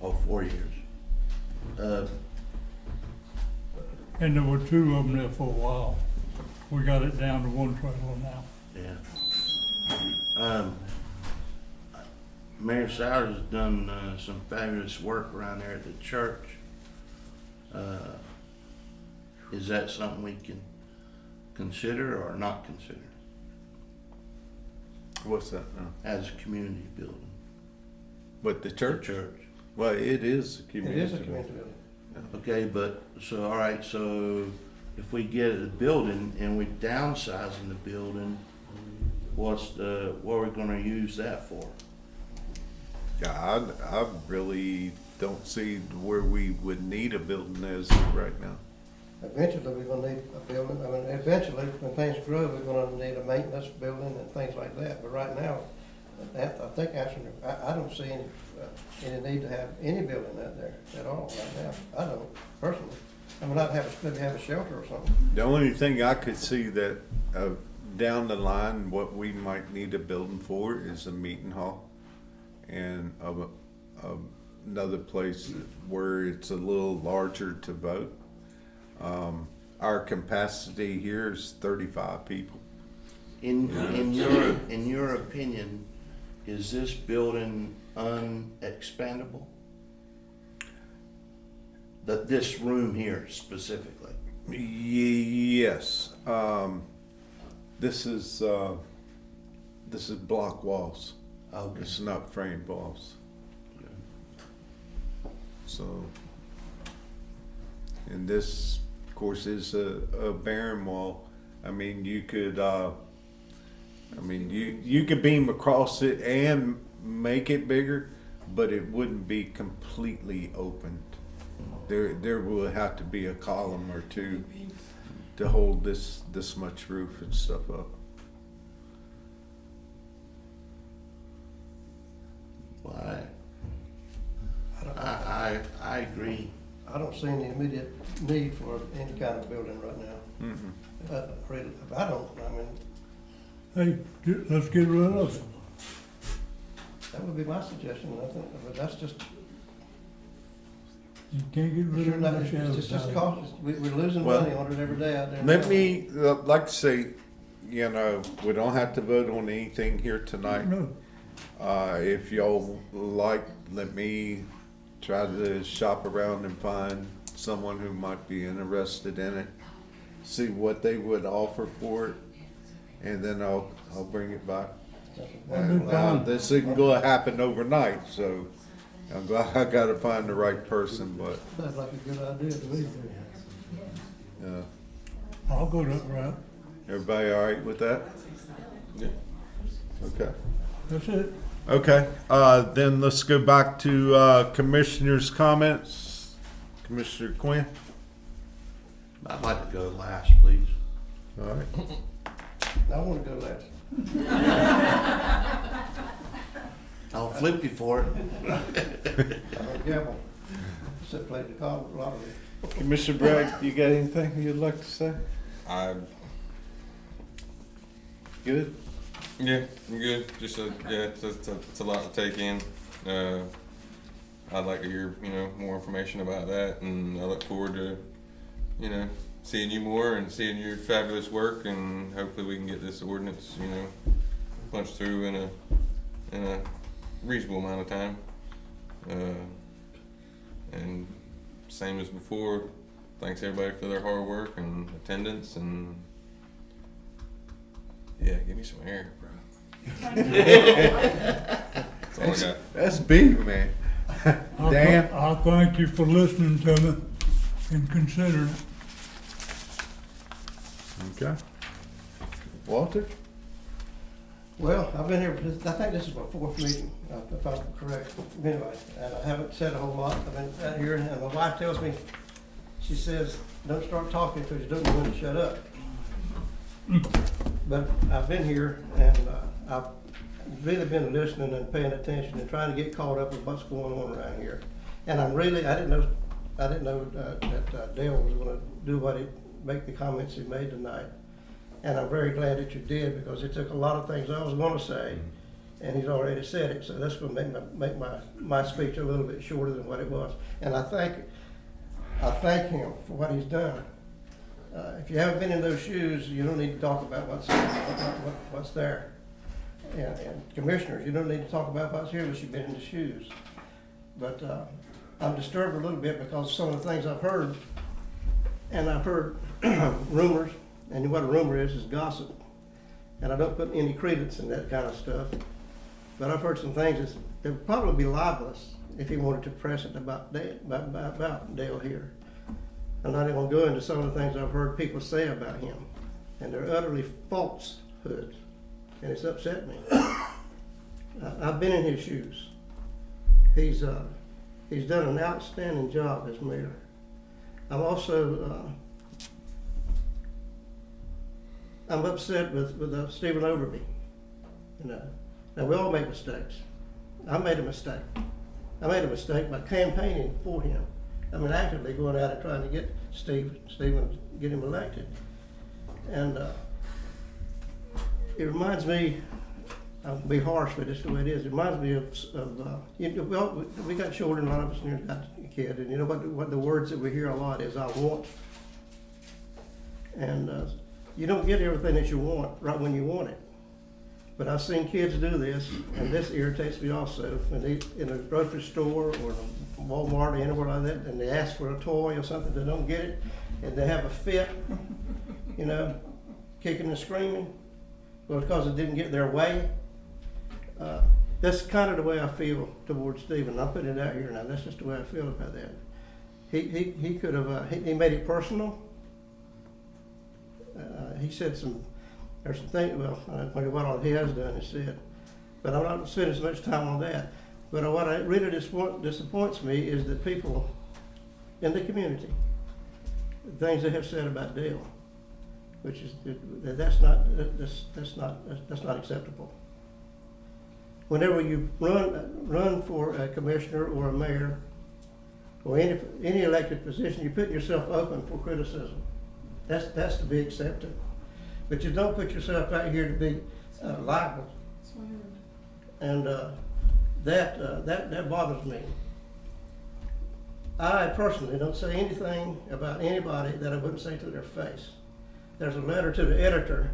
4 years.
And there were 2 of them there for a while. We got it down to 1 trailer now.
Yeah. Mayor Sowers has done some fabulous work around there at the church. Is that something we can consider or not consider
What's that now?
as a community building?
But the church?
Church.
Well, it is a
It
community.
is a community building.
Okay, but, so, all right, so if we get a building and we're downsizing the building, what are we gonna use that for?
Yeah, I really don't see where we would need a building as of right now.
Eventually, we're gonna need a building. I mean, eventually, when things grow, we're gonna need a maintenance building and things like that. But right now, I think actually, I don't see any need to have any building out there at all right now. I don't, personally. I mean, maybe have a shelter or something.
The only thing I could see that, down the line, what we might need a building for is a meeting hall and another place where it's a little larger to vote. Our capacity here is 35 people.
In your opinion, is this building unexpandable? This room here specifically?
Yes. This is block walls.
Okay.
It's not framed walls. So, and this, of course, is a barren wall. I mean, you could, you could beam across it and make it bigger, but it wouldn't be completely opened. There will have to be a column or two to hold this much roof and stuff up.
Well, I agree.
I don't see any immediate need for any kind of building right now.
Mm-hmm.
Really, I don't, I mean,
Hey, let's get rid of it.
that would be my suggestion, I think, but that's just,
You can't get rid of it.
it's just cost, we're losing
Well,
money on it every day out there.
Let me, like to say, you know, we don't have to vote on anything here tonight.
No.
If y'all like, let me try to shop around and find someone who might be interested in it, see what they would offer for it, and then I'll bring it back. This isn't gonna happen overnight, so I'm glad I gotta find the right person, but,
Sounds like a good idea to me.
I'll go that route.
everybody all right with that?
Yeah.
Okay.
That's it.
Okay, then let's go back to, commissioners' comments. Commissioner Quinn?
I'd like to go last, please.
All right.
I wanna go last.
I'll flip you for it.
I'm gonna gamble. Except play the lottery.
Commissioner Bragg, you got anything you'd like to say? Good?
Yeah, I'm good. Just it's a lot to take in. I'd like to hear, more information about that, and I look forward to, seeing you more and seeing your fabulous work, and hopefully we can get this ordinance, punched through in a reasonable amount of time. And same as before, thanks everybody for their hard work and attendance, and yeah, give me some air, bro. That's all I got.
That's big, man. Dan?
I thank you for listening to me and considering it.
Okay. Walter?
Well, I've been here, I think this is my fourth meeting, if I'm correct. Anyway, and I haven't said a whole lot. I've been out here, and my wife tells me, she says, don't start talking because you don't know when to shut up. But I've been here, and I've really been listening and paying attention and trying to get caught up with what's going on around here. And I didn't know that Dale was gonna make the comments he made tonight. And I'm very glad that you did, because it took a lot of things I was gonna say, and he's already said it, so that's gonna make my speech a little bit shorter than what it was. And I thank him for what he's done. If you haven't been in those shoes, you don't need to talk about what's there. And commissioners, you don't need to talk about what's here unless you've been in the shoes. But I'm disturbed a little bit because some of the things I've heard, and I've heard rumors, and what a rumor is gossip. And I don't put any credence in that kind of stuff. But I've heard some things that would probably be libelous if he wanted to press it about Dale here. I'm not even gonna go into some of the things I've heard people say about him. And they're utterly falsehoods. And it's upset me. I've been in his shoes. He's done an outstanding job as mayor. I'm also, I'm upset with Stephen Overby. Now we all make mistakes. I made a mistake. I made a mistake by campaigning for him. I mean, actively going out and trying to get Stephen, get him elected. And it reminds me, I'll be harsh, but it's the way it is. It reminds me of we got children, a lot of us here got kids, and you know what the words that we hear a lot is, I want. And you don't get everything that you want right when you want it. But I've seen kids do this, and this irritates me also. When they in a grocery store or a Walmart or anywhere like that, and they ask for a toy or something, they don't get it, and they have a fit, kicking and screaming. Well, because it didn't get their way. That's kind of the way I feel towards Stephen. I'm putting it out here now. That's just the way I feel about that. He could have, he made it personal. He said there's some things, well, what all he has done is said, but I'm not spending so much time on that. But what really disappoints me is the people in the community, the things they have said about Dale, which is that's not acceptable. Whenever you run for a commissioner or a mayor or any elected position, you put yourself open for criticism. That's to be accepted. But you don't put yourself out here to be liable. And that bothers me. I personally don't say anything about anybody that I wouldn't say to their face. There's a letter to the editor,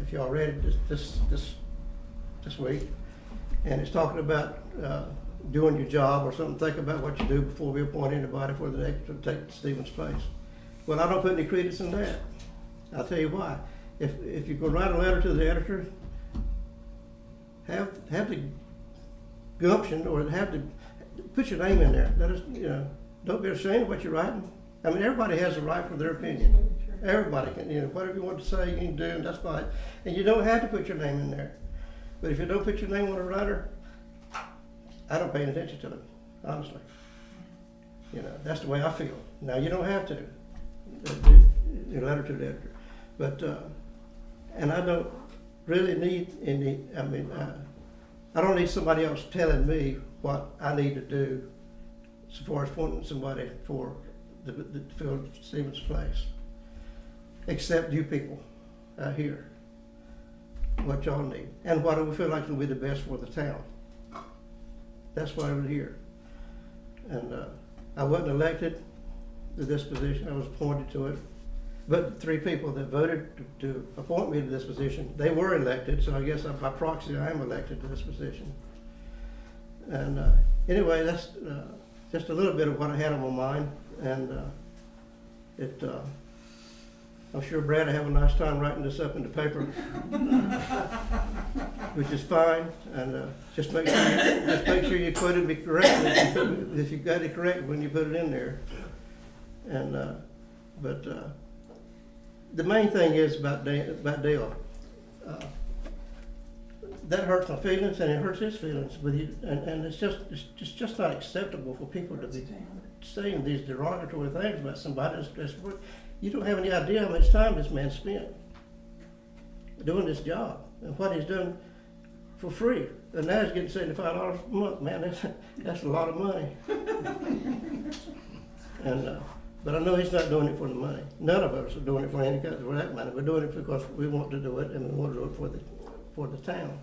if y'all read it this week, and it's talking about doing your job or something. Think about what you do before we appoint anybody for the next to take Stephen's place. Well, I don't put any credence in that. I'll tell you why. If you go write a letter to the editor, have the gumption or have to put your name in there. That is, don't be ashamed of what you're writing. I mean, everybody has a right for their opinion. Everybody can, whatever you want to say, you can do, and that's fine. And you don't have to put your name in there. But if you don't put your name on a writer, I don't pay any attention to it, honestly. That's the way I feel. Now, you don't have to. a letter to the editor. But, and I don't really need any, I don't need somebody else telling me what I need to do as far as appointing somebody for the fill Stevens' place, except you people out here. What y'all need, and what do we feel like will be the best for the town. That's why I'm here. And I wasn't elected to this position, I was appointed to it. But the 3 people that voted to appoint me to this position, they were elected, so I guess by proxy I am elected to this position. And anyway, that's just a little bit of what I had on my mind, and I'm sure Brad will have a nice time writing this up in the paper, which is fine. And just make sure you put it correctly if you got it correct when you put it in there. And but the main thing is about Dale. That hurts my feelings, and it hurts his feelings. But and it's just not acceptable for people to be saying these derogatory things about somebody that's you don't have any idea how much time this man spent doing this job and what he's done for free. And now he's getting $75 a month. Man, that's a lot of money. And but I know he's not doing it for the money. None of us are doing it for any kind for that money. We're doing it because we want to do it, and we want to do it for the town.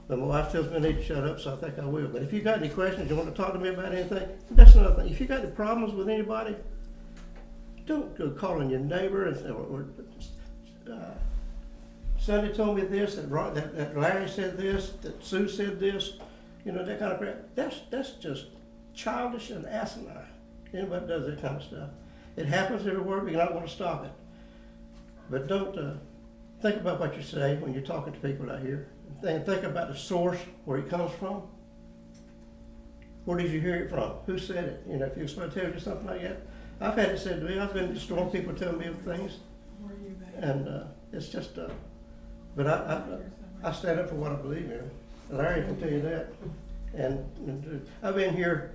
But my wife tells me I need to shut up, so I think I will. But if you got any questions, you want to talk to me about anything, that's another thing. If you got any problems with anybody, don't go calling your neighbor or Sonny told me this, that Larry said this, that Sue said this, that kind of crap. That's just childish and asinine. Anybody does that kind of stuff. It happens everywhere, but you're not going to stop it. But don't think about what you say when you're talking to people out here. Think about the source, where it comes from. Where did you hear it from? Who said it? If you somebody tells you something like that. I've had it said to me. I've been to the store, people telling me things, and it's just. But I stand up for what I believe in. Larry can tell you that. And I've been here.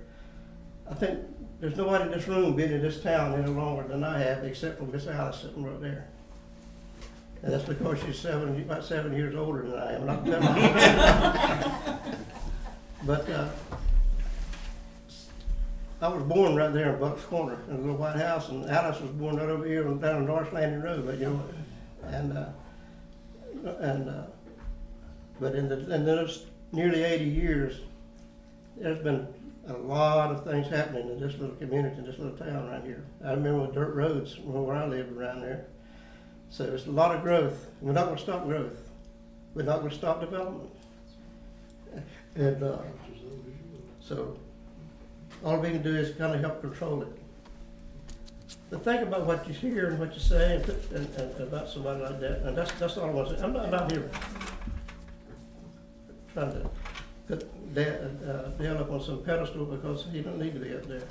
I think there's nobody in this room been in this town any longer than I have, except for Miss Alice sitting right there. And that's because she's about 7 years older than I am. Not telling you. But I was born right there in Bucks Corner in a little white house, and Alice was born right over here down on North Landing Road. But but in those nearly 80 years, there's been a lot of things happening in this little community, in this little town right here. I remember when dirt roads where I lived around there. So there's a lot of growth. We're not going to stop growth. We're not going to stop development. And so all we can do is kind of help control it. But think about what you hear and what you say and about somebody like that. And that's all I want to say. I'm not here trying to put Dale up on some pedestal because he don't need to be up there.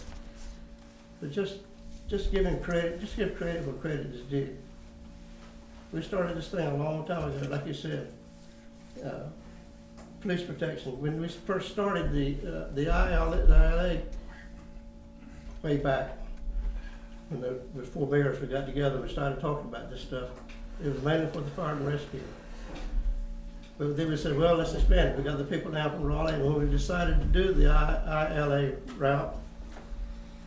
But just give him credit. Just give credit where credit is due. We started this thing a long time ago, like you said. Police protection. When we first started the ILA way back, when there was 4 mayors, we got together, we started talking about this stuff. It was mainly for the fire and rescue. But then we said, well, let's expand it. We got the people down from Raleigh, and when we decided to do the ILA route,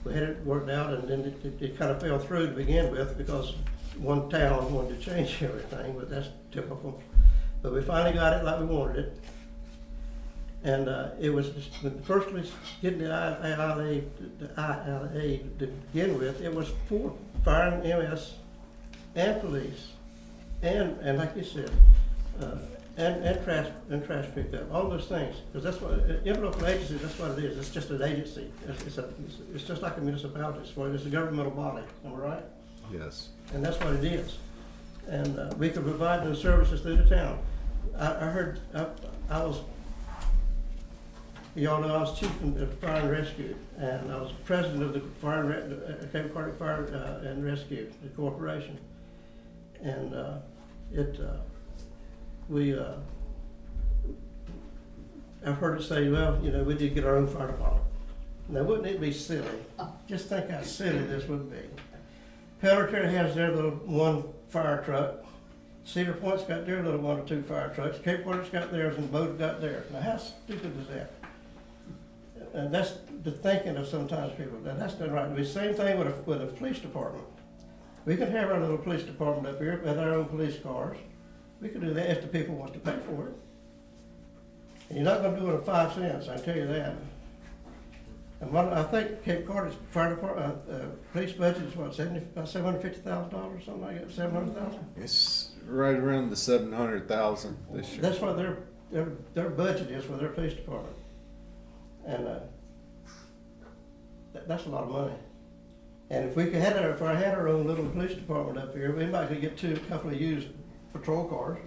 we had it worked out, and then it kind of fell through to begin with because one town wanted to change everything, but that's typical. But we finally got it like we wanted it. And it was first we getting the ILA to begin with. It was for fire and EMS and police, and like you said, and trash pickup, all those things. Because that's what interlocal agency. That's what it is. It's just an agency. It's just like a municipality. It's a governmental body. Am I right?
Yes.
And that's what it is. And we can provide those services through the town. I heard I was. Y'all know I was chief of fire and rescue, and I was president of the Cape Carter Fire and Rescue, the corporation. And I've heard it say, well, we did get our own fire department. Now, wouldn't it be silly? Just think how silly this would be. Pelletary has their little one fire truck. Cedar Point's got their little 1 or 2 fire trucks. Cape Water's got theirs, and Bode's got theirs. Now, how stupid is that? And that's the thinking of sometimes people. Now, that's not right. It's the same thing with a police department. We can have our little police department up here with our own police cars. We can do that if the people want to pay for it. And you're not gonna do it at 5 cents, I can tell you that. And I think Cape Carter's fire department, police budget is what, about $750,000, something like that, 700,000?
It's right around the 700,000 this year.
That's what their budget is for their police department. And, that's a lot of money. And if if I had our own little police department up here, we might could get a couple of used patrol cars,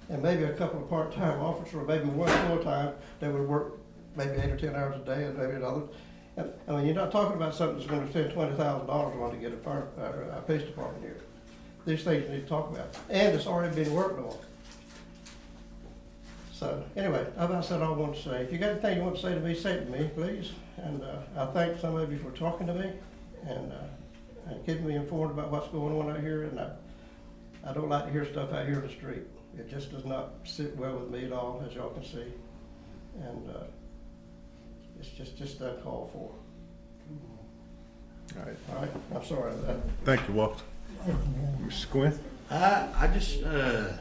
and maybe a couple of part-time officers, or maybe one full-time that would work maybe 8 or 10 hours a day, and maybe another. And, I mean, you're not talking about something that's gonna spend $20,000 to get a police department here. These things we need to talk about, and it's already been worked on. So, anyway, I've about said all I want to say. If you got anything you want to say to me, say it to me, please. And, I thank some of you for talking to me, and keeping me informed about what's going on out here, and I don't like to hear stuff out here in the street. It just does not sit well with me at all, as y'all can see. And it's just uncalled for. All right, I'm sorry about that.
Thank you, Walter. Mr. Quinn?
I just, I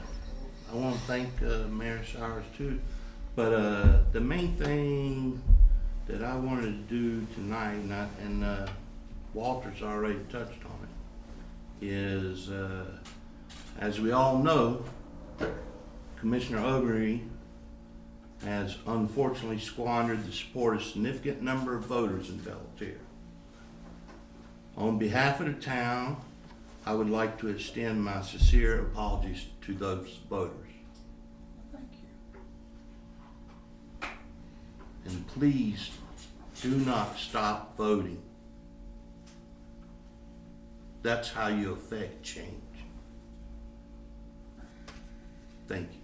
want to thank Mayor Sowers too, but the main thing that I wanted to do tonight, and Walter's already touched on it, is as we all know, Commissioner Ogre has unfortunately squandered the support of a significant number of voters in Belvedere. On behalf of the town, I would like to extend my sincere apologies to those voters.
Thank you.
And please do not stop voting. That's how you affect change. Thank you.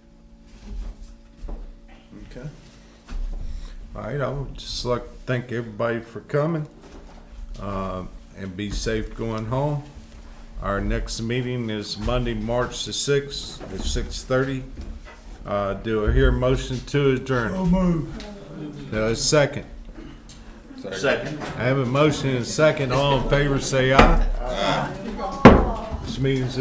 Okay. All right, I would just like to thank everybody for coming, and be safe going home. Our next meeting is Monday, March the 6th at 6:30. Do I hear a motion to adjourn?
So move.
Second.
Second.
I have a motion and a second. All in favor say aye. This meeting's